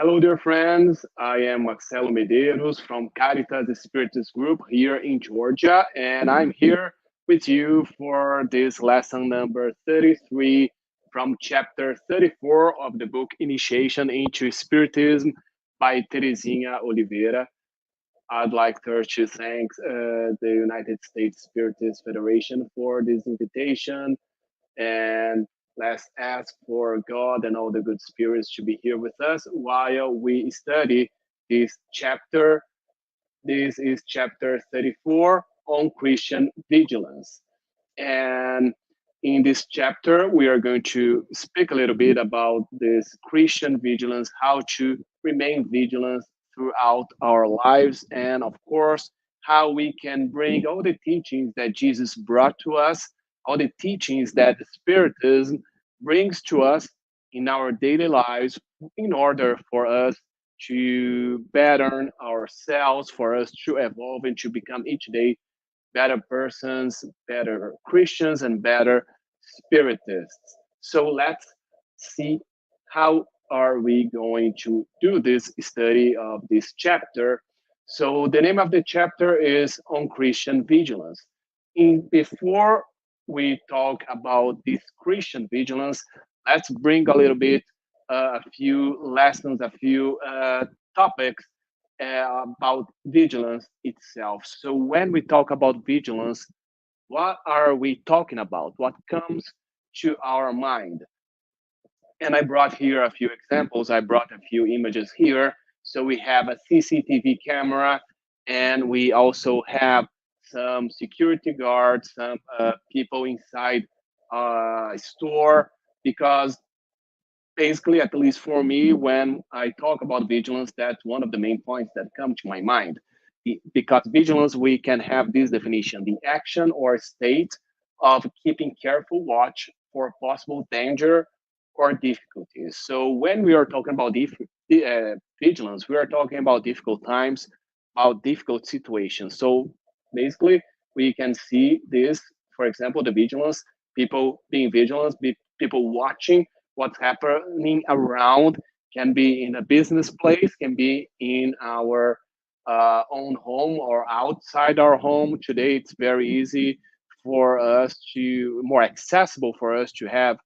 Hello, dear friends. I am Marcelo Medeiros from Caritas the Spiritist group here in Georgia, and I'm here with you for this lesson number 33 from chapter 34 of the book Initiation into Spiritism by Teresinha Oliveira. I'd like first to thank the United States Spiritist Federation for this invitation, and let's ask for God and all the good spirits to be here with us while we study this chapter. This is chapter 34 on Christian vigilance. And in this chapter, we are going to speak a little bit about this Christian vigilance, how to remain vigilant throughout our lives, and of course, how we can bring all the teachings that Jesus brought to us, all the teachings that the Spiritism brings to us in our daily lives in order for us to better ourselves, for us to evolve and to become each day better persons, better Christians, and better spiritists. So let's see how are we going to do this study of this chapter. So the name of the chapter is on Christian vigilance. Before we talk about this Christian vigilance, let's bring a little bit a few lessons, a few topics about vigilance itself. So when we talk about vigilance, what are we talking about? What comes to our mind? And I brought here a few examples. I brought a few images here. So we have a CCTV camera, and we also have some security guards, some people inside a store, because basically, at least for me, when I talk about vigilance, that's one of the main points that come to my mind. Because vigilance, we can have this definition: the action or state of keeping careful watch for possible danger or difficulties. So when we are talking about vigilance, we are talking about difficult times, about difficult situations. So basically, we can see this, for example, the vigilance, people being vigilant, people watching what's happening around, can be in a business place, can be in our own home or outside our home. Today, it's very easy for us to, more accessible for us to have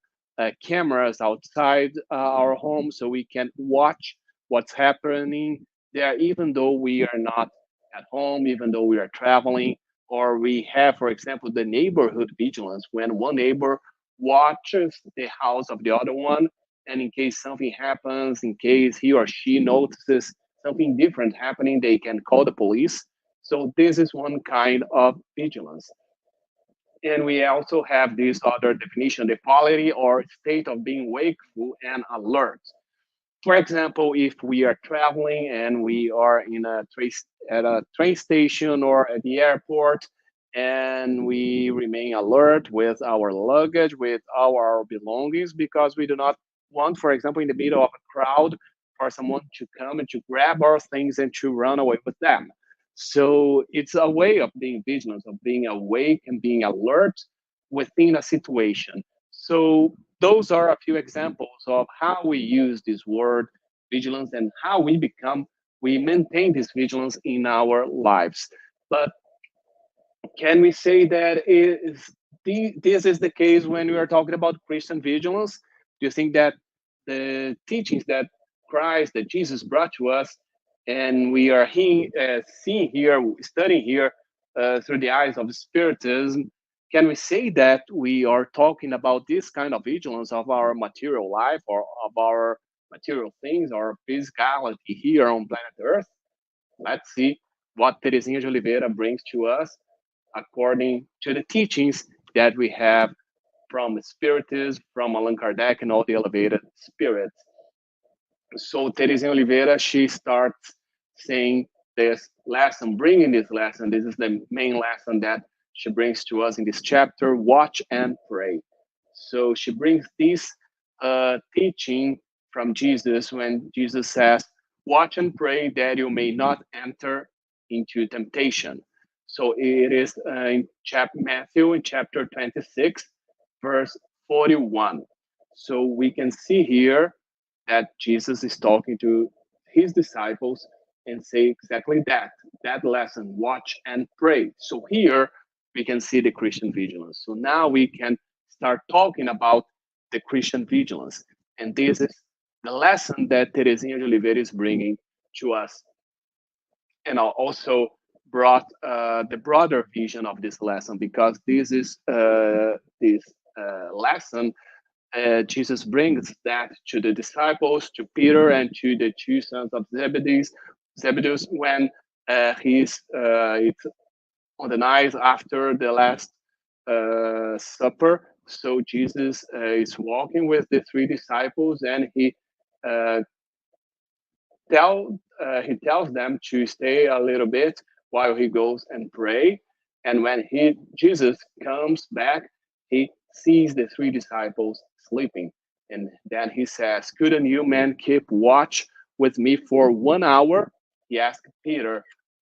cameras outside our home so we can watch what's happening there, even though we are not at home, even though we are traveling, or we have, for example, the neighborhood vigilance when one neighbor watches the house of the other one, and in case something happens, in case he or she notices something different happening, they can call the police. So this is one kind of vigilance. And we also have this other definition, the quality or state of being wakeful and alert. For example, if we are traveling and we are at a train station or at the airport, and we remain alert with our luggage, with our belongings, because we do not want, for example, in the middle of a crowd, for someone to come and to grab our things and to run away with them. So it's a way of being vigilant, of being awake and being alert within a situation. So those are a few examples of how we use this word vigilance and how we maintain this vigilance in our lives. But can we say that this is the case when we are talking about Christian vigilance? Do you think that the teachings that Christ, that Jesus brought to us, and we are seeing here, studying here through the eyes of Spiritism, can we say that we are talking about this kind of vigilance of our material life or of our material things or physicality here on planet Earth? Let's see what Teresinha de Oliveira brings to us according to the teachings that we have from the Spiritism, from Allan Kardec, and all the elevated spirits. So Teresinha Oliveira, she starts saying this lesson, bringing this lesson. This is the main lesson that she brings to us in this chapter: watch and pray. So she brings this teaching from Jesus when Jesus says, watch and pray that you may not enter into temptation. So it is in Matthew in chapter 26, verse 41. So we can see here that Jesus is talking to his disciples and say exactly that lesson, watch and pray. So here we can see the Christian vigilance. So now we can start talking about the Christian vigilance. And this is the lesson that Teresinha de Oliveira is bringing to us. And I also brought the broader vision of this lesson, because this is this lesson Jesus brings that to the disciples, to Peter, and to the two sons of Zebedee when he's it's on the night after the last supper. So Jesus is walking with the three disciples, and uh, he tells them to stay a little bit while he goes and pray. And when Jesus comes back, he sees the three disciples sleeping, and then he says, "Couldn't you men keep watch with me for 1 hour?" He asked Peter,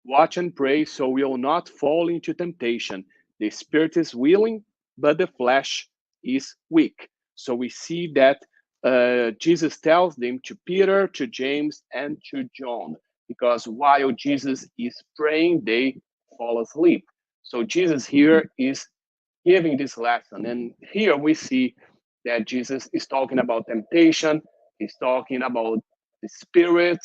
"Watch and pray so we will not fall into temptation. The spirit is willing, but the flesh is weak." So we see that Jesus tells them to Peter, to James, and to John, because while Jesus is praying, they fall asleep. So Jesus here is giving this lesson. And here we see that Jesus is talking about temptation, he's talking about the spirit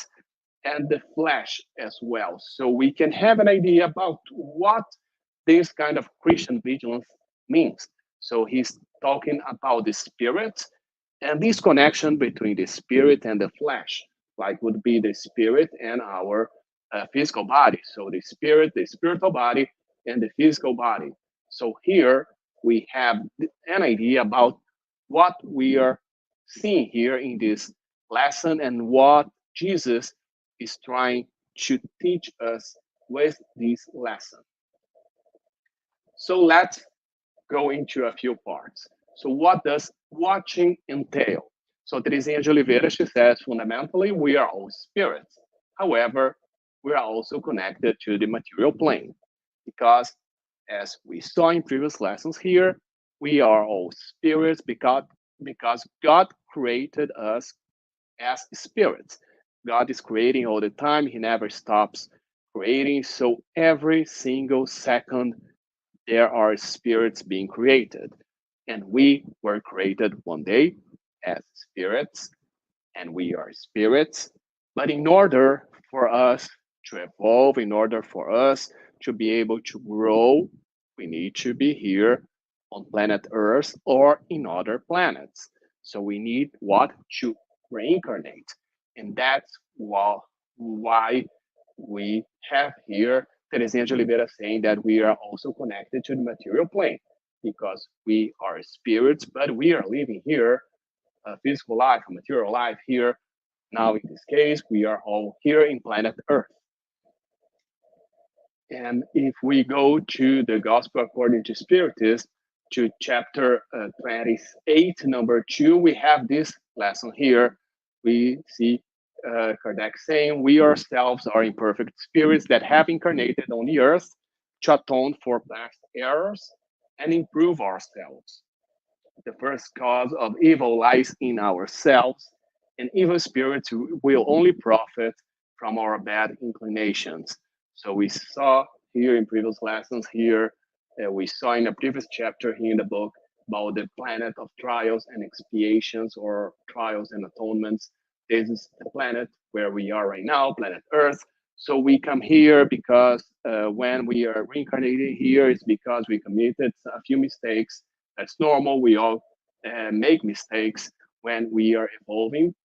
and the flesh as well. So we can have an idea about what this kind of Christian vigilance means. So he's talking about the spirit and this connection between the spirit and the flesh, like would be the spirit and our physical body. So the spirit, the spiritual body, and the physical body. So here we have an idea about what we are seeing here in this lesson and what Jesus is trying to teach us with this lesson. So let's go into a few parts. So what does watching entail? So Teresinha de Oliveira, she says, fundamentally, we are all spirits. However, we are also connected to the material plane, because as we saw in previous lessons here, we are all spirits because God created us as spirits. God is creating all the time. He never stops creating. So every single second, there are spirits being created. And we were created one day as spirits, and we are spirits. But in order for us to evolve, in order for us to be able to grow, we need to be here on planet Earth or in other planets. So we need what? To reincarnate. And that's why we have here Teresinha de Oliveira saying that we are also connected to the material plane, because we are spirits, but we are living here a physical life, a material life here. Now, in this case, we are all here in planet Earth. And if we go to the Gospel according to Spiritist, to chapter 28, number 2, we have this lesson here. We see Kardec saying, "We ourselves are imperfect spirits that have incarnated on the earth to atone for past errors and improve ourselves. The first cause of evil lies in ourselves, and evil spirits will only profit from our bad inclinations." So we saw here in previous lessons here, we saw in a previous chapter here in the book about the planet of trials and expiations, or trials and atonements. This is the planet where we are right now, planet Earth. So we come here because when we are reincarnated here, it's because we committed a few mistakes. That's normal. We all make mistakes when we are evolving,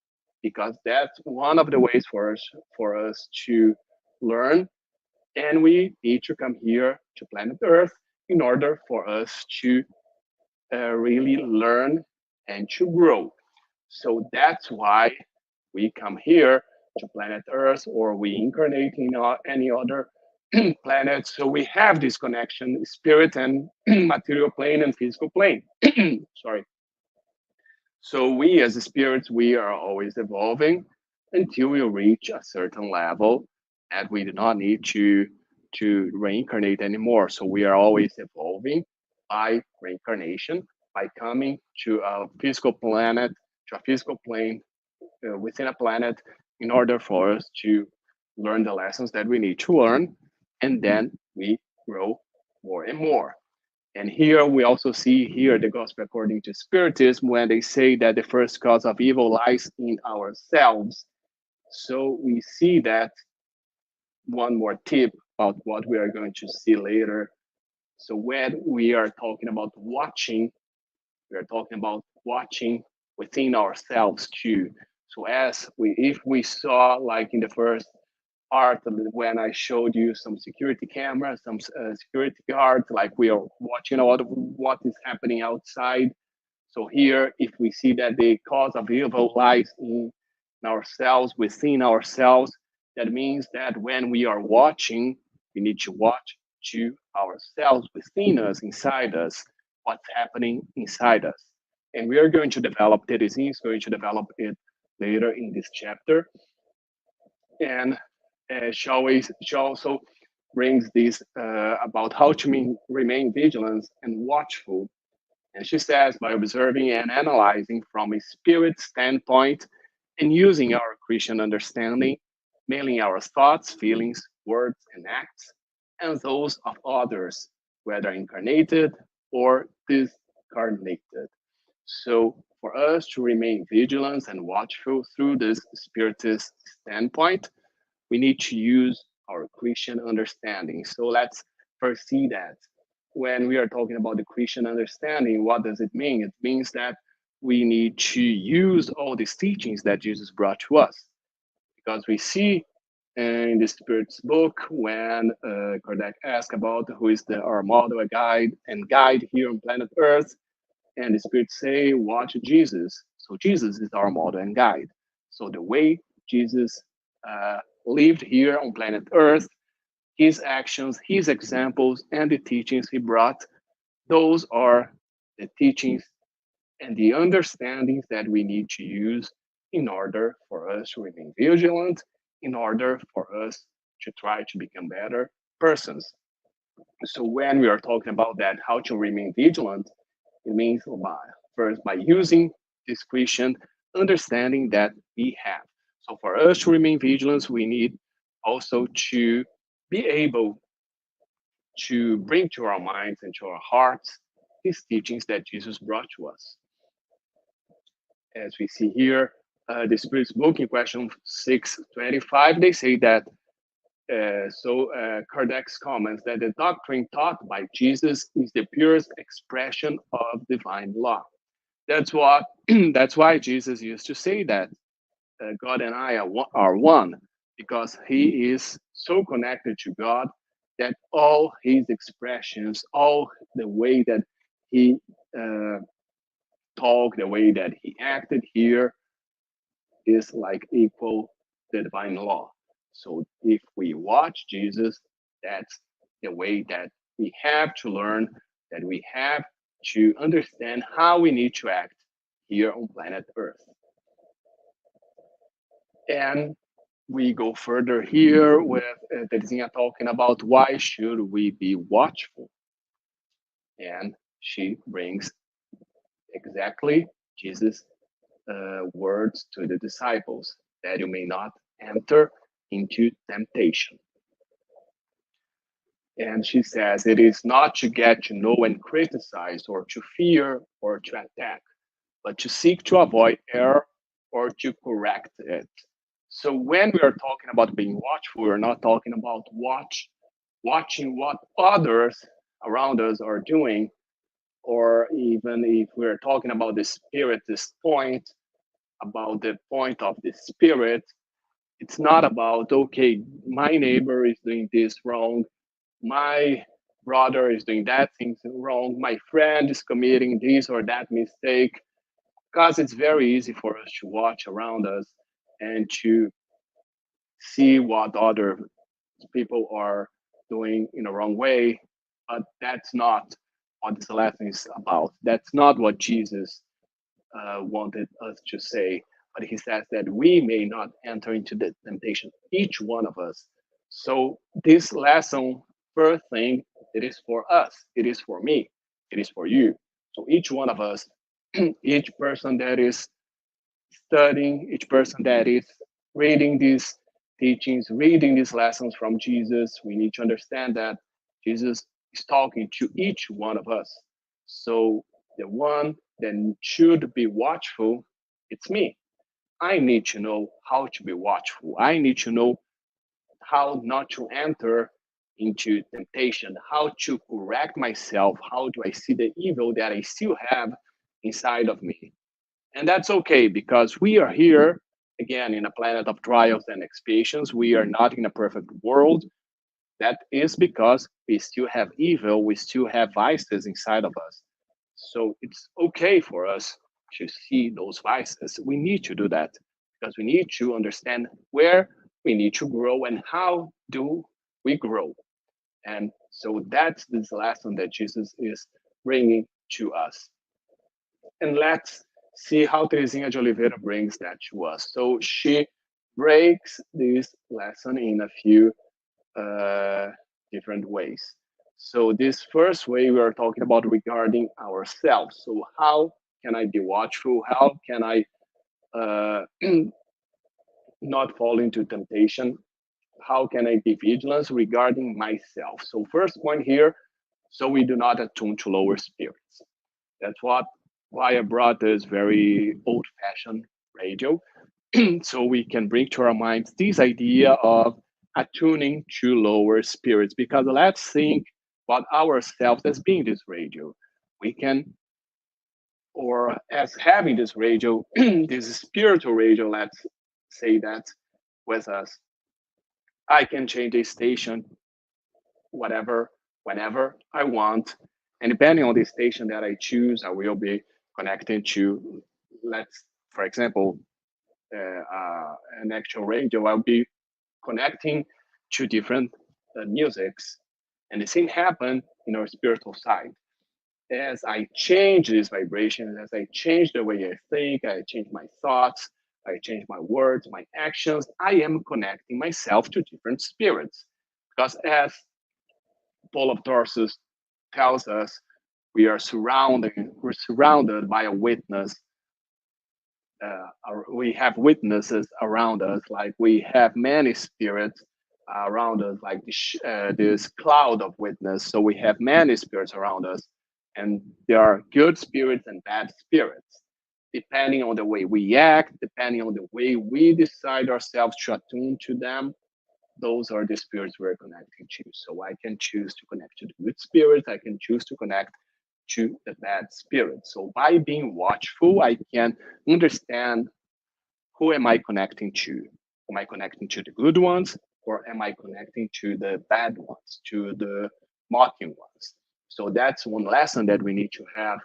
because that's one of the ways for us to learn. And we need to come here to planet Earth in order for us to really learn and to grow. So that's why we come here to planet Earth, or we incarnate in any other planet. So we have this connection, spirit and material plane and physical plane. Sorry. So we as spirits, we are always evolving until we reach a certain level that we do not need to reincarnate anymore. So we are always evolving by reincarnation, by coming to a physical planet, to a physical plane within a planet, in order for us to learn the lessons that we need to learn, and then we grow more and more. And here we also see here the gospel according to Spiritism when they say that the first cause of evil lies in ourselves. So we see that one more tip about what we are going to see later. So when we are talking about watching, we are talking about watching within ourselves too. So as we, if we saw like in the first part of when I showed you some security cameras, some security guards, like we are watching a lot of what is happening outside. So here, if we see that the cause of evil lies in ourselves, within ourselves, that means that when we are watching, we need to watch to ourselves, within us, inside us, what's happening inside us. And we are going to develop, Terezinha is going to develop it later in this chapter. And she also brings this about how to remain vigilant and watchful. And she says, by observing and analyzing from a spirit standpoint and using our Christian understanding, mainly our thoughts, feelings, words, and acts, and those of others, whether incarnated or discarnated. So, for us to remain vigilant and watchful through this spiritist standpoint, we need to use our Christian understanding. So let's first see that when we are talking about the Christian understanding, what does it mean? It means that we need to use all these teachings that Jesus brought to us. Because we see in the Spirit's book when Kardec asked about who is our model, a guide, and guide here on planet Earth, and the Spirit say, watch Jesus. So Jesus is our model and guide. So the way Jesus lived here on planet Earth, his actions, his examples, and the teachings he brought, those are the teachings and the understandings that we need to use in order for us to remain vigilant, in order for us to try to become better persons. So when we are talking about that, how to remain vigilant, it means first by using this Christian understanding that we have. So for us to remain vigilant, we need also to be able to bring to our minds and to our hearts these teachings that Jesus brought to us. As we see here, the Spirit's book in question 625, they say that Kardec's comments that the doctrine taught by Jesus is the purest expression of divine law. That's what. That's why Jesus used to say that God and I are one, because He is so connected to God that all His expressions, all the way that He uh, talked, the way that He acted here, is like equal to the divine law. So if we watch Jesus, that's the way that we have to learn, that we have to understand how we need to act here on planet Earth. And we go further here with Terezinha talking about why should we be watchful. And she brings exactly Jesus' words to the disciples, that you may not enter into temptation. And she says, it is not to get to know and criticize or to fear or to attack, but to seek to avoid error or to correct it. So when we are talking about being watchful, we're not talking about watching what others around us are doing, or even if we're talking about the spiritist point, about the point of the spirit, it's not about, okay, my neighbor is doing this wrong, my brother is doing that thing wrong, my friend is committing this or that mistake, because it's very easy for us to watch around us and to see what other people are doing in the wrong way. But that's not what this lesson is about. That's not what Jesus wanted us to say. But he says that we may not enter into the temptation, each one of us. So this lesson, first thing, it is for us. It is for me. It is for you. So each one of us, each person that is studying, each person that is reading these teachings, reading these lessons from Jesus, we need to understand that Jesus is talking to each one of us. So the one that should be watchful, it's me. I need to know how to be watchful. I need to know how not to enter into temptation, how to correct myself, how do I see the evil that I still have inside of me. And that's okay because we are here again in a planet of trials and expiations. We are not in a perfect world. That is because we still have evil, we still have vices inside of us. So it's okay for us to see those vices. We need to do that because we need to understand where we need to grow and how do we grow. And so that's this lesson that Jesus is bringing to us. And let's see how Teresinha de Oliveira brings that to us. So she breaks this lesson in a few uh, different ways. So this first way we are talking about regarding ourselves. So how can I be watchful? How can I uh, not fall into temptation? How can I be vigilant regarding myself? So first point here, so we do not attune to lower spirits. That's what why I brought this very old-fashioned radio, so we can bring to our minds this idea of attuning to lower spirits. Because let's think about ourselves as being this radio. We can, or as having this radio, this spiritual radio, let's say that with us. I can change the station, whatever, whenever I want. And depending on the station that I choose, I will be connected to, let's, for example, an actual radio. I'll be connecting to different musics. And the same happen in our spiritual side. As I change these vibrations, as I change the way I think, I change my thoughts, I change my words, my actions, I am connecting myself to different spirits. Because as Paul of Tarsus tells us, we're surrounded by a witness. We have witnesses around us, like we have many spirits around us, like this cloud of witness. So we have many spirits around us, and there are good spirits and bad spirits. Depending on the way we act, depending on the way we decide ourselves to attune to them, those are the spirits we're connecting to. So I can choose to connect to the good spirits. I can choose to connect to the bad spirits. So by being watchful, I can understand who am I connecting to. Am I connecting to the good ones, or am I connecting to the bad ones, to the mocking ones? So that's one lesson that we need to have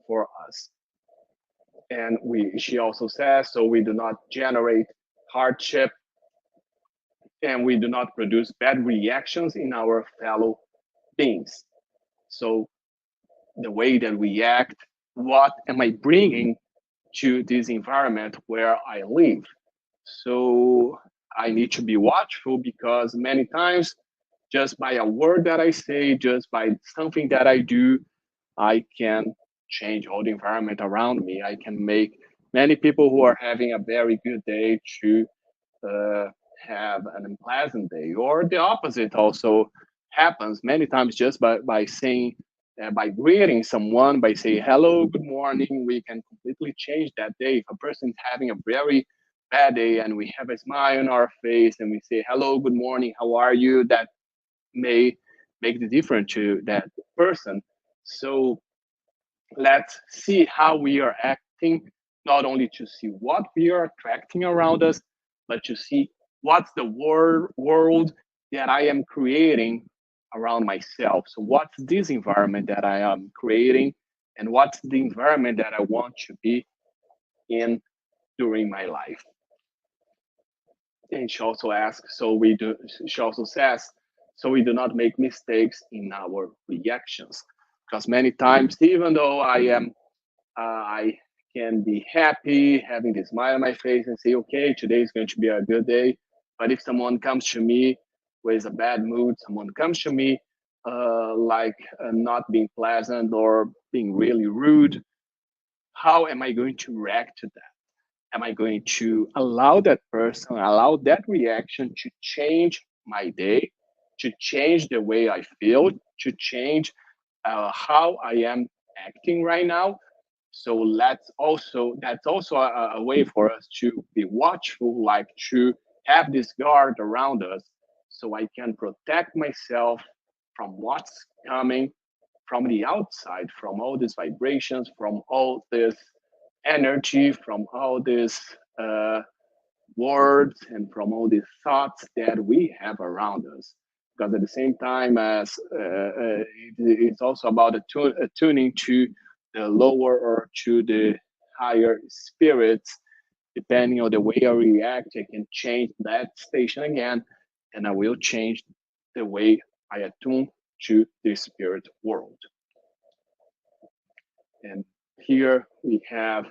for us. And she also says, so we do not generate hardship and we do not produce bad reactions in our fellow beings. So the way that we act, what am I bringing to this environment where I live? So I need to be watchful because many times, just by a word that I say, just by something that I do, I can change all the environment around me. I can make many people who are having a very good day to uh, have an unpleasant day, or the opposite also happens many times just by saying, by greeting someone, by saying hello, good morning, we can completely change that day. If a person is having a very bad day and we have a smile on our face and we say hello, good morning, how are you, that may make the difference to that person. So let's see how we are acting, not only to see what we are attracting around us, but to see what's the world that I am creating around myself. So, what's this environment that I am creating, and what's the environment that I want to be in during my life? And she also asks, so we do. She also says, so we do not make mistakes in our reactions, because many times, even though I can be happy, having this smile on my face, and say, okay, today is going to be a good day. But if someone comes to me with a bad mood, someone comes to me like not being pleasant or being really rude, how am I going to react to that? Am I going to allow that person, allow that reaction to change my day, to change the way I feel, to change how I am acting right now? So that's also a way for us to be watchful, like to have this guard around us, so I can protect myself from what's coming from the outside, from all these vibrations, from all this energy, from all these uh, words, and from all these thoughts that we have around us. Because at the same time as it's also about attuning to the lower or to the higher spirits, depending on the way I react, I can change that station again, and I will change the way I attune to the spirit world. And here we have,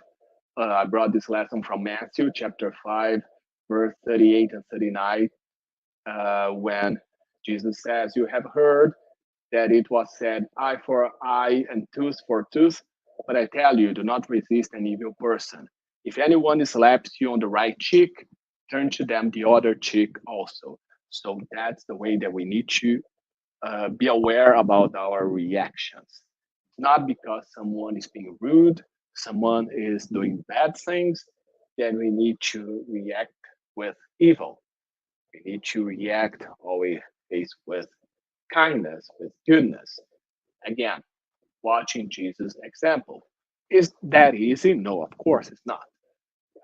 I brought this lesson from Matthew chapter 5, verse 38 and 39, when Jesus says, "You have heard that it was said, eye for eye and tooth for tooth, but I tell you, do not resist an evil person. If anyone slaps you on the right cheek, turn to them the other cheek also." So that's the way that we need to be aware about our reactions. Not because someone is being rude, someone is doing bad things, then we need to react with evil. We need to react always with kindness, with goodness. Again, watching Jesus' example. Is that easy? No, of course it's not.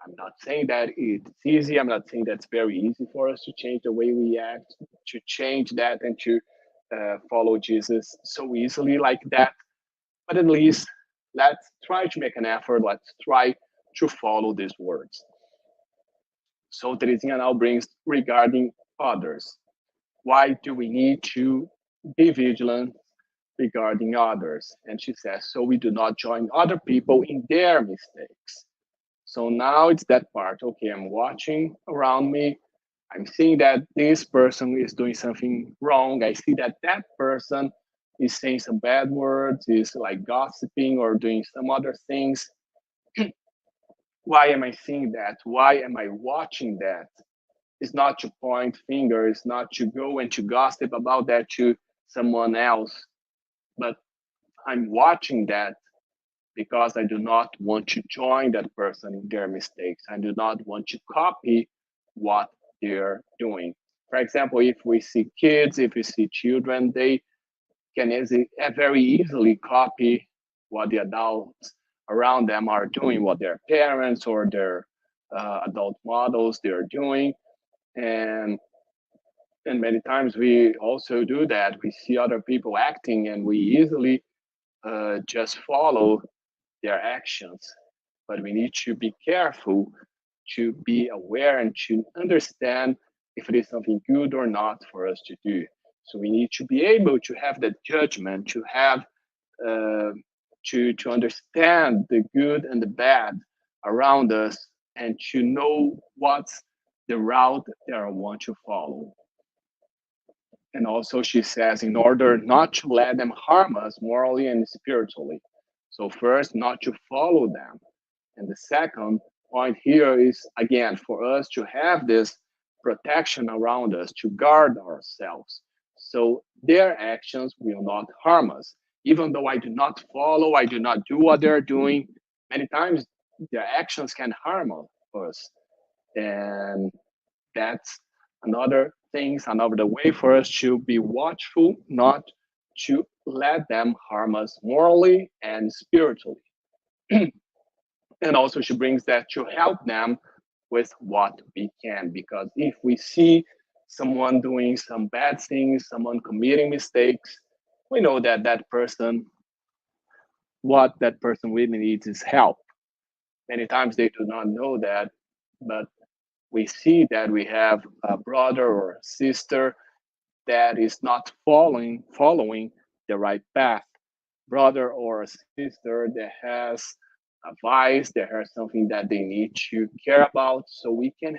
I'm not saying that it's easy. I'm not saying that's very easy for us to change the way we act, to change that and to follow Jesus so easily like that. But at least let's try to make an effort. Let's try to follow these words. So Terezinha now brings regarding others. Why do we need to be vigilant regarding others? And she says, so we do not join other people in their mistakes. So now it's that part. Okay, I'm watching around me. I'm seeing that this person is doing something wrong. I see that that person is saying some bad words, is like gossiping or doing some other things. Why am I seeing that? Why am I watching that? It's not to point fingers, not to go and to gossip about that to someone else, but I'm watching that because I do not want to join that person in their mistakes. I do not want to copy what they're doing. For example, if we see kids, if we see children, they can very easily copy what the adults around them are doing, what their parents or their adult models they're doing. And and many times we also do that. We see other people acting and we easily just follow their actions. But we need to be careful, to be aware and to understand if it is something good or not for us to do. So we need to be able to have that judgment, to have uh, to understand the good and the bad around us, and to know what's the route that I want to follow. And also, she says, in order not to let them harm us morally and spiritually. So, first, not to follow them. And the second point here is, again, for us to have this protection around us, to guard ourselves. So, their actions will not harm us. Even though I do not follow, I do not do what they're doing, many times their actions can harm us. And that's another thing, another way for us to be watchful, not to let them harm us morally and spiritually. And also, she brings that to help them with what we can, because if we see someone doing some bad things, someone committing mistakes, we know that that person, what that person really needs is help. Many times they do not know that, but we see that we have a brother or a sister that is not following the right path, brother or a sister that has a vice, that has something that they need to care about, so we can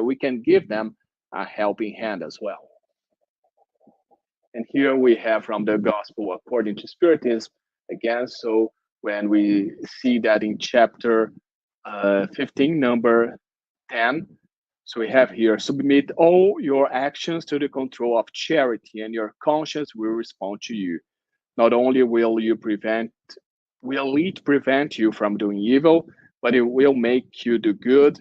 we can give them a helping hand as well. And here we have from the Gospel according to Spiritism again. So when we see that in chapter 15, number 10. So we have here, submit all your actions to the control of charity, and your conscience will respond to you. Not only will it prevent you from doing evil, but it will make you do good.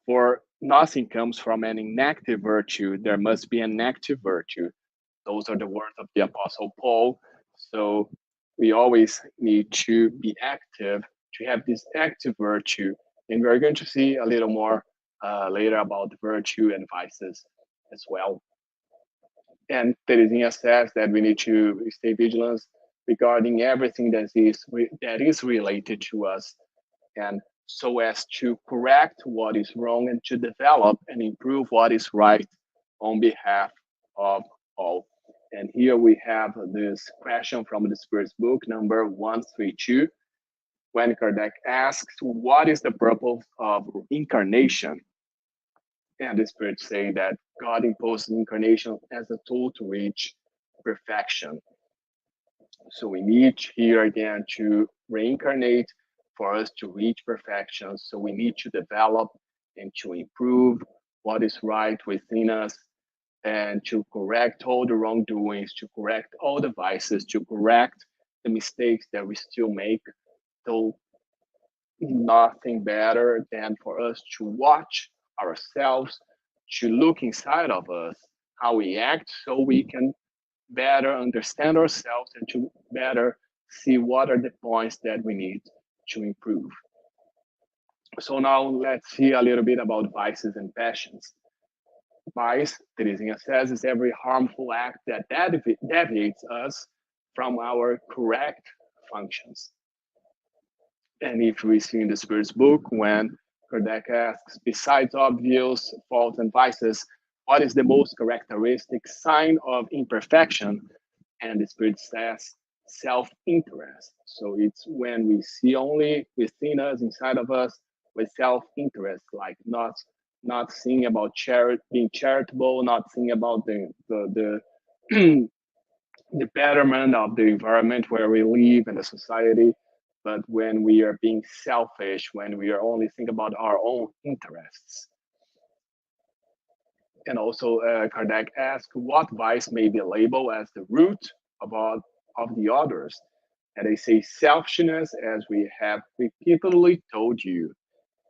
For nothing comes from an inactive virtue. There must be an active virtue. Those are the words of the Apostle Paul. So we always need to be active, to have this active virtue. And we're going to see a little more later about virtue and vices as well. And Teresinha says that we need to stay vigilant regarding everything that is related to us, and so as to correct what is wrong and to develop and improve what is right on behalf of all. And here we have this question from the Spirit's book, number 132, when Kardec asks, what is the purpose of incarnation? And the Spirit say that God imposes incarnation as a tool to reach perfection. So we need here again to reincarnate for us to reach perfection. So we need to develop and to improve what is right within us and to correct all the wrongdoings, to correct all the vices, to correct the mistakes that we still make. So nothing better than for us to watch ourselves, to look inside of us, how we act, so we can better understand ourselves and to better see what are the points that we need to improve. So now let's see a little bit about vices and passions. Vice, Teresinha says, is every harmful act that deviates us from our correct functions. And if we see in the Spirit's book, when Kardec asks, besides obvious faults and vices, what is the most characteristic sign of imperfection? And the Spirit says, self-interest. So it's when we see only within us, inside of us, with self-interest, like not seeing about being charitable, not seeing about the the betterment of the environment where we live and the society, but when we are being selfish, when we are only thinking about our own interests. And also, Kardec asked, what vice may be labeled as the root of the others? And they say selfishness, as we have repeatedly told you.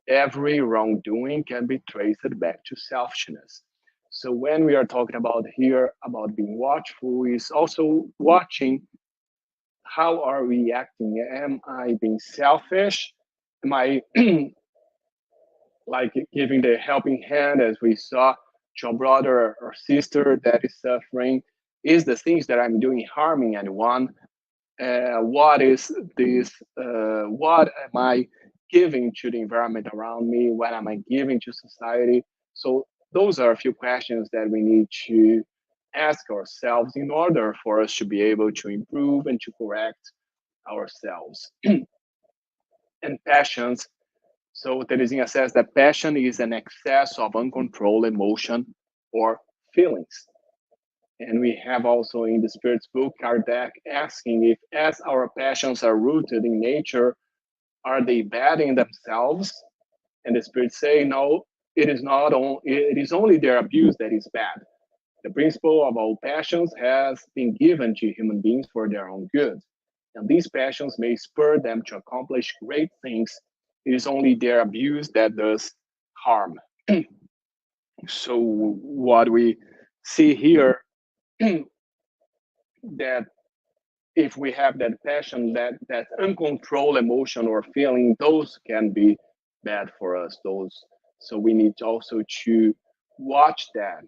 Every wrongdoing can be traced back to selfishness. So when we are talking about here about being watchful, is also watching how are we acting. Am I being selfish? Am I like giving the helping hand, as we saw, to a brother or sister that is suffering? Is the things that I'm doing harming anyone? What is this? What am I giving to the environment around me? What am I giving to society? So those are a few questions that we need to ask ourselves in order for us to be able to improve and to correct ourselves. And passions. So Teresinha says that passion is an excess of uncontrolled emotion or feelings. And we have also in the Spirit's book, Kardec asking if, as our passions are rooted in nature, are they bad in themselves? And the Spirit say, no, it is not. It is only their abuse that is bad. The principle of all passions has been given to human beings for their own good. And these passions may spur them to accomplish great things. It is only their abuse that does harm. So what we see here, that if we have that passion, that uncontrolled emotion or feeling, those can be bad for us. Those, so we need also to watch that,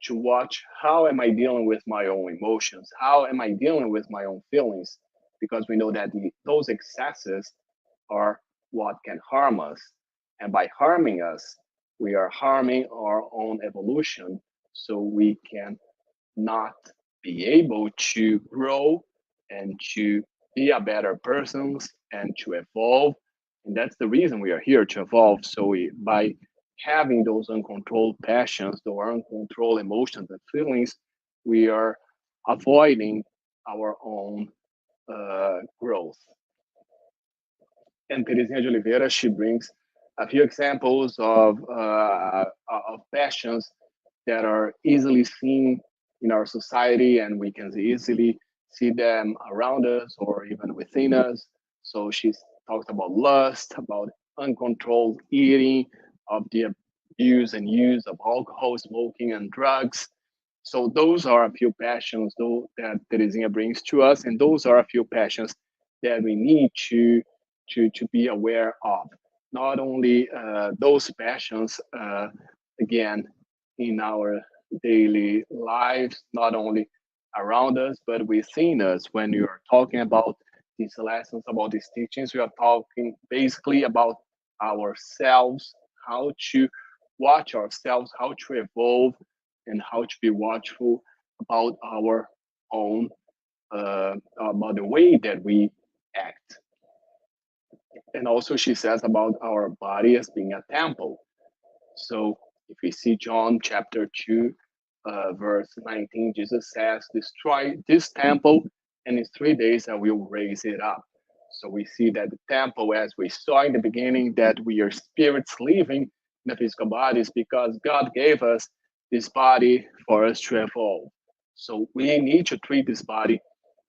to watch how am I dealing with my own emotions, how am I dealing with my own feelings, because we know that those excesses are what can harm us, and by harming us, we are harming our own evolution, so we can not be able to grow and to be a better persons and to evolve. And that's the reason we are here, to evolve. So by having those uncontrolled passions, those uncontrolled emotions and feelings, we are avoiding our own growth. And Teresinha de Oliveira, she brings a few examples of passions that are easily seen in our society, and we can easily see them around us or even within us. So she talks about lust, about uncontrolled eating, of the abuse and use of alcohol, smoking, and drugs. So those are a few passions though that Terezinha brings to us, and those are a few passions that we need to be aware of. Not only those passions, again, in our daily lives, not only around us, but within us. When you are talking about these lessons, about these teachings, we are talking basically about ourselves, how to watch ourselves, how to evolve, and how to be watchful about our own, about the way that we act. And also, she says about our body as being a temple. So, if we see John chapter 2, verse 19, Jesus says, "Destroy this temple, and in 3 days I will raise it up." So, we see that the temple, as we saw in the beginning, that we are spirits living in the physical bodies because God gave us this body for us to evolve. So, we need to treat this body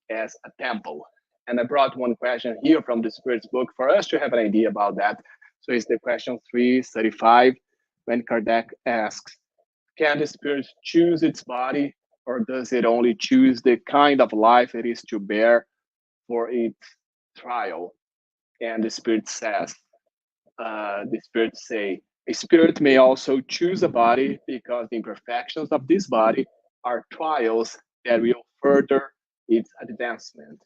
as a temple. And I brought one question here from the Spirit's book for us to have an idea about that. So it's the question 335, when Kardec asks, can the Spirit choose its body, or does it only choose the kind of life it is to bear for its trial? And the Spirit say, a spirit may also choose a body because the imperfections of this body are trials that will further its advancement.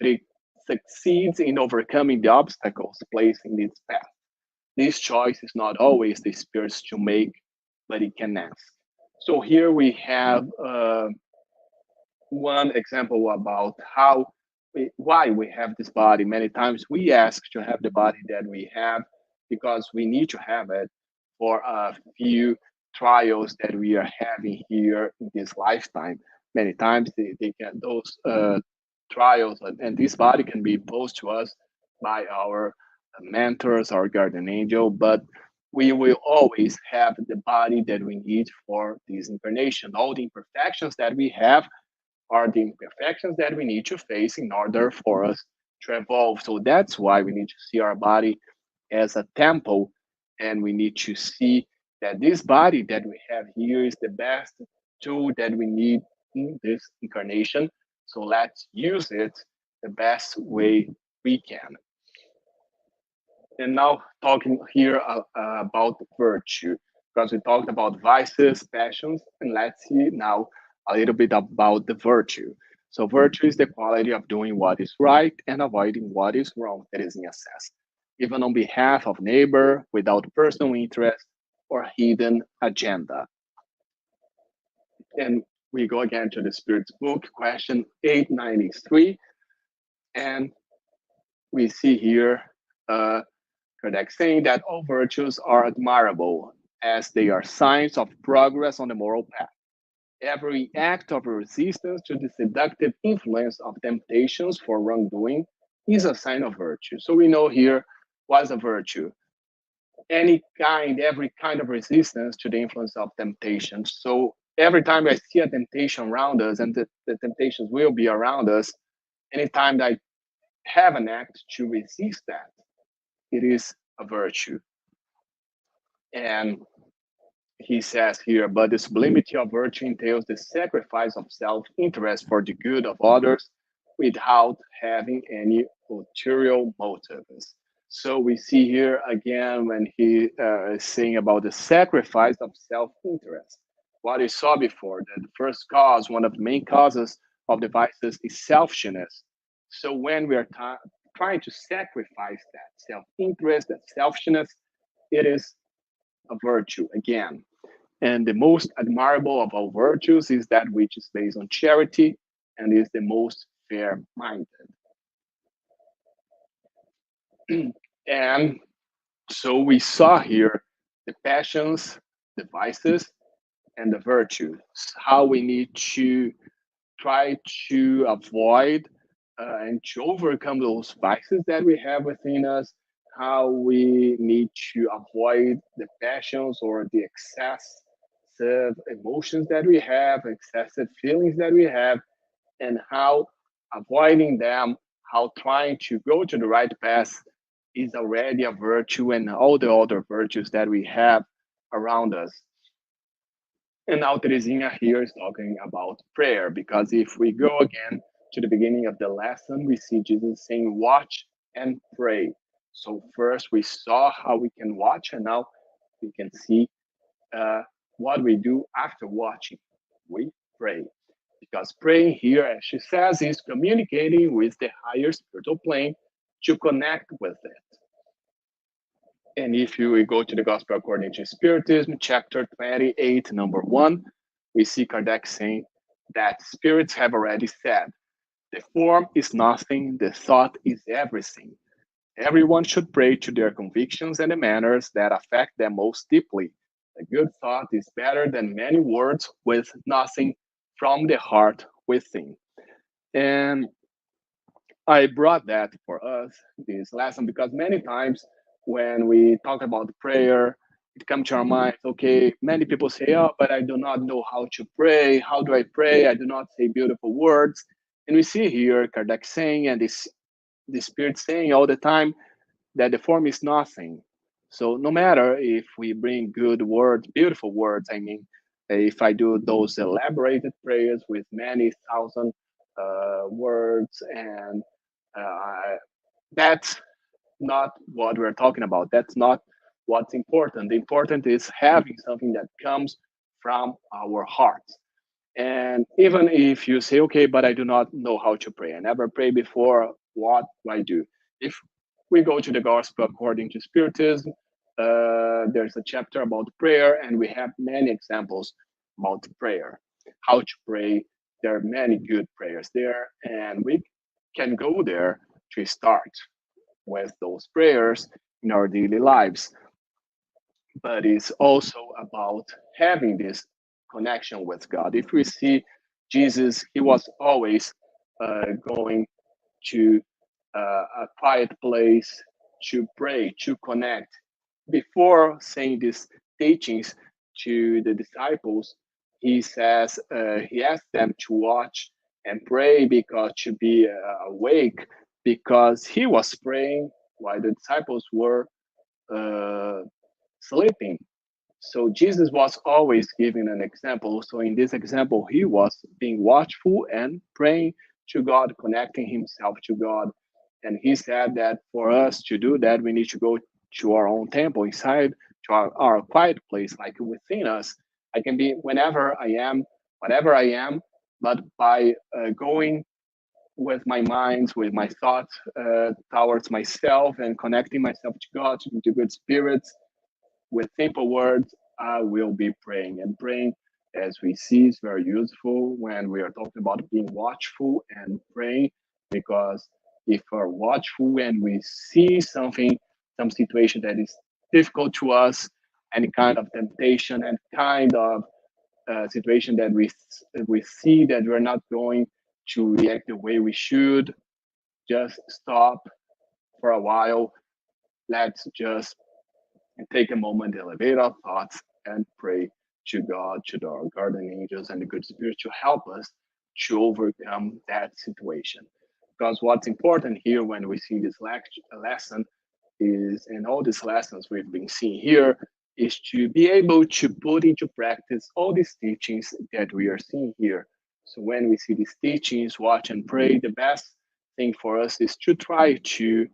If it succeeds in overcoming the obstacles placed in its path, this choice is not always the Spirit's to make, but it can ask. So here we have one example about why we have this body. Many times we ask to have the body that we have because we need to have it for a few trials that we are having here in this lifetime. Many times they can those trials and this body can be imposed to us by our mentors, our guardian angel, but we will always have the body that we need for this incarnation. All the imperfections that we have are the imperfections that we need to face in order for us to evolve. So that's why we need to see our body as a temple, and we need to see that this body that we have here is the best tool that we need in this incarnation. So let's use it the best way we can. And now talking here about virtue, because we talked about vices, passions, and let's see now a little bit about the virtue. So virtue is the quality of doing what is right and avoiding what is wrong that is in excess, even on behalf of neighbor without personal interest or hidden agenda. And we go again to the Spirit's book, question 893, and we see here Kardec saying that all virtues are admirable as they are signs of progress on the moral path. Every act of resistance to the seductive influence of temptations for wrongdoing is a sign of virtue. So we know here what's a virtue. Every kind of resistance to the influence of temptation. So every time I see a temptation around us, and the temptations will be around us, anytime that I have an act to resist that, it is a virtue. And he says here, but the sublimity of virtue entails the sacrifice of self-interest for the good of others without having any ulterior motives. So we see here again when he is saying about the sacrifice of self-interest. What we saw before, that the first cause, one of the main causes of the vices is selfishness. So when we are trying to sacrifice that self-interest, that selfishness, it is a virtue again. And the most admirable of all virtues is that which is based on charity and is the most fair minded. And so we saw here the passions, the vices, and the virtues, how we need to try to avoid and to overcome those vices that we have within us, how we need to avoid the passions or the excessive emotions that we have, excessive feelings that we have, and how avoiding them, how trying to go to the right path is already a virtue and all the other virtues that we have around us. And now Teresinha here is talking about prayer, because if we go again to the beginning of the lesson, we see Jesus saying, watch and pray. So first we saw how we can watch, and now we can see uh, what we do after watching. We pray. Because praying here, as she says, is communicating with the higher spiritual plane to connect with it. And if you go to the Gospel according to Spiritism, chapter 28, number 1, we see Kardec saying that spirits have already said, the form is nothing, the thought is everything. Everyone should pray to their convictions and the manners that affect them most deeply. A good thought is better than many words with nothing from the heart within. And I brought that for us, this lesson, because many times when we talk about prayer, it comes to our mind, okay, many people say, oh, but I do not know how to pray. How do I pray? I do not say beautiful words. And we see here Kardec saying, and the Spirit saying all the time, that the form is nothing. So no matter if we bring good words, beautiful words, I mean, if I do those elaborated prayers with many thousand words, and uh, that's not what we're talking about. That's not what's important. The important is having something that comes from our hearts. And even if you say, okay, but I do not know how to pray, I never prayed before, what do I do? If we go to the Gospel according to Spiritism, there's a chapter about prayer, and we have many examples about prayer, how to pray. There are many good prayers there, and we can go there to start with those prayers in our daily lives. But it's also about having this connection with God. If we see Jesus, he was always going to a quiet place to pray, to connect. Before saying these teachings to the disciples, he says, he asked them to watch and pray, because to be awake, because he was praying while the disciples were uh, sleeping. So Jesus was always giving an example. So in this example, he was being watchful and praying to God, connecting himself to God. And he said that for us to do that, we need to go to our own temple inside, to our quiet place, like within us. I can be whenever I am, whatever I am, but by going with my mind, with my thoughts towards myself, and connecting myself to God, to good spirits, with simple words, I will be praying. And praying, as we see, is very useful when we are talking about being watchful and praying, because if we're watchful and we see something, some situation that is difficult to us, any kind of temptation and kind of situation that we see that we're not going to react the way we should, just stop for a while. Let's just take a moment, elevate our thoughts, and pray to God, to our guardian angels, and the good spirit to help us to overcome that situation. Because what's important here when we see this lesson is, and all these lessons we've been seeing here, is to be able to put into practice all these teachings that we are seeing here. So when we see these teachings, watch and pray, the best thing for us is to try to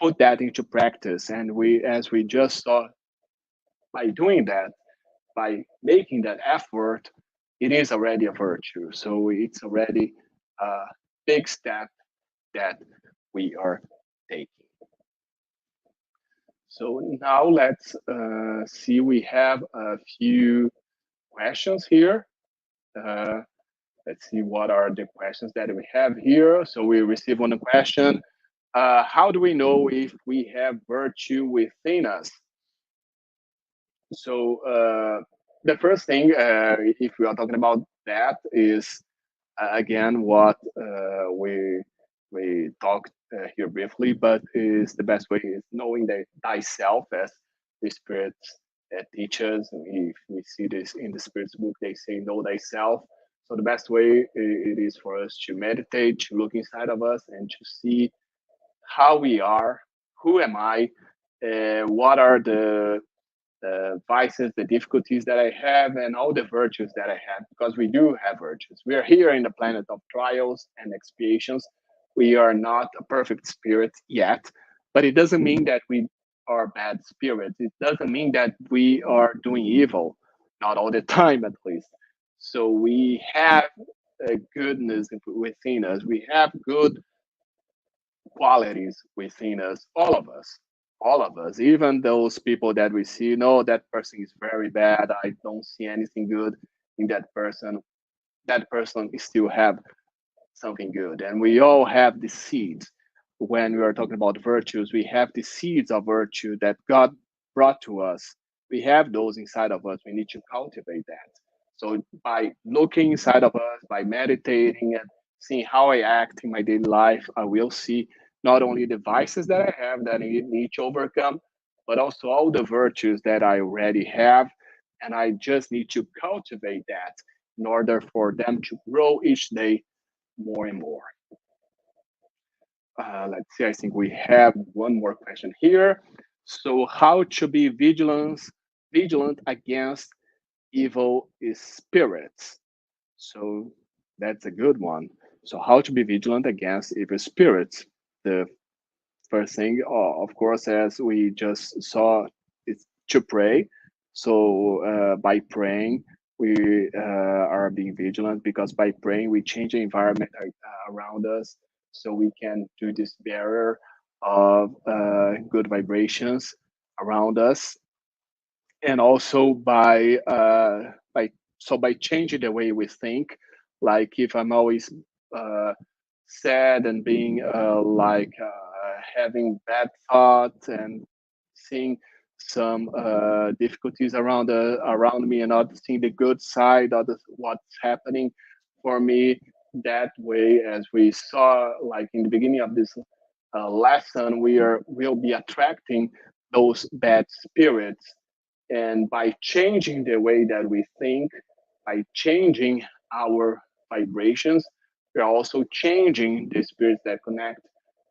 put that into practice. And we, as we just saw, by doing that, by making that effort, it is already a virtue. So it's already a big step that we are taking. So now let's see, we have a few questions here. Uh, let's see what are the questions that we have here. So we receive one question. How do we know if we have virtue within us? So the first thing, if we are talking about that, is again what we talked here briefly, but is the best way is knowing that thyself, as the Spirit teaches. If we see this in the Spirit's book, they say know thyself. So the best way it is for us to meditate, to look inside of us, and to see how we are, who am I, what are the vices, the difficulties that I have, and all the virtues that I have, because we do have virtues. We are here in the planet of trials and expiations. We are not a perfect spirit yet, but it doesn't mean that we are bad spirits. It doesn't mean that we are doing evil, not all the time at least. So we have a goodness within us. We have good qualities within us, all of us, even those people that we see, no, that person is very bad. I don't see anything good in that person. That person still have something good. And we all have the seeds. When we are talking about virtues, we have the seeds of virtue that God brought to us. We have those inside of us. We need to cultivate that. So by looking inside of us, by meditating and seeing how I act in my daily life, I will see not only the vices that I have that I need to overcome, but also all the virtues that I already have. And I just need to cultivate that in order for them to grow each day more and more. Let's see, I think we have one more question here. So, how to be vigilant against evil spirits? So, that's a good one. So, how to be vigilant against evil spirits? The first thing, of course, as we just saw, is to pray. So by praying, we are being vigilant because by praying, we change the environment around us so we can do this barrier of good vibrations around us. And also by changing the way we think, like if I'm always uh, sad and being having bad thoughts and seeing some difficulties around me and not seeing the good side of what's happening for me. That way, as we saw, like in the beginning of this lesson, will be attracting those bad spirits, and by changing the way that we think, by changing our vibrations, we are also changing the spirits that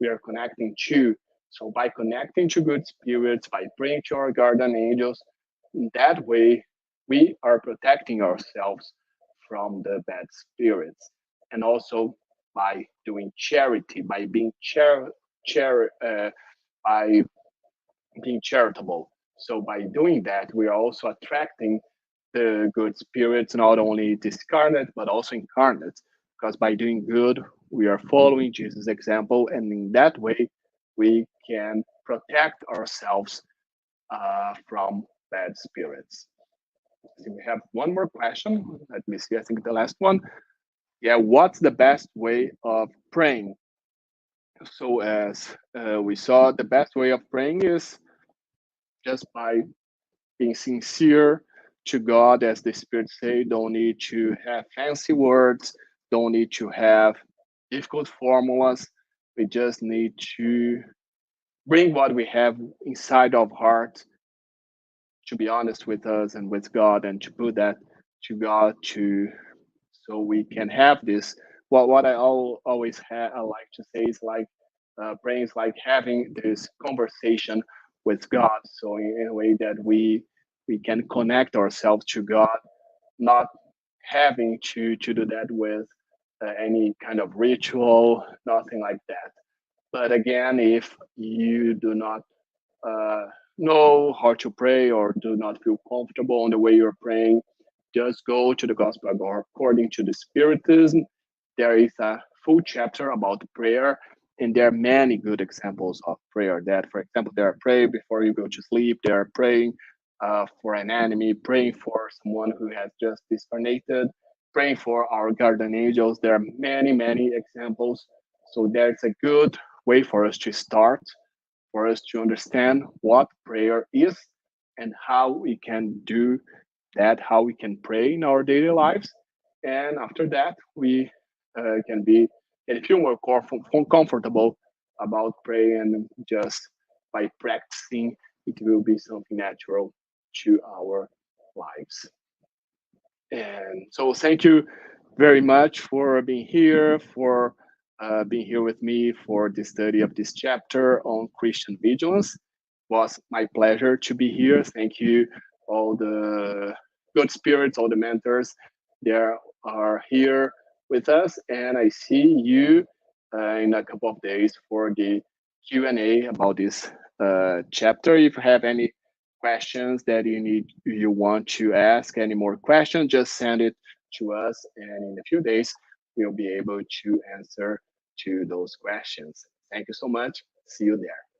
we are connecting to. So by connecting to good spirits, by praying to our guardian angels, that way we are protecting ourselves from the bad spirits. And also by doing charity, by being by being charitable. So by doing that, we are also attracting the good spirits, not only discarnate but also incarnate. Because by doing good, we are following Jesus' example, and in that way, we can protect ourselves from bad spirits. So we have one more question. Let me see. I think the last one. Yeah, what's the best way of praying? So as we saw, the best way of praying is just by being sincere to God, as the Spirit say. Don't need to have fancy words. Don't need to have difficult formulas. We just need to bring what we have inside of heart, to be honest with us and with God, and to put that to God, to so we can have this. What always I like to say is like praying is like having this conversation with God. So in a way that we can connect ourselves to God, not having to do that with any kind of ritual, nothing like that. But again, if you do not uh, know how to pray or do not feel comfortable in the way you're praying, just go to the Gospel according to the Spiritism. There is a full chapter about prayer, and there are many good examples of prayer. That, for example, there are praying before you go to sleep. There are praying for an enemy, praying for someone who has just discarnated, praying for our guardian angels. There are many, many examples. So there's a good way for us to start, for us to understand what prayer is and how we can do that, how we can pray in our daily lives. And after that, we can be and feel more comfortable about praying just by practicing. It will be something natural to our lives. And so, thank you very much for being here, for being here with me for the study of this chapter on Christian vigilance. It was my pleasure to be here. Thank you, all the good spirits, all the mentors that are here with us, and I see you in a couple of days for the Q&A about this chapter. If you have any questions that you want to ask, any more questions, just send it to us, and in a few days we'll be able to answer to those questions. Thank you so much. See you there.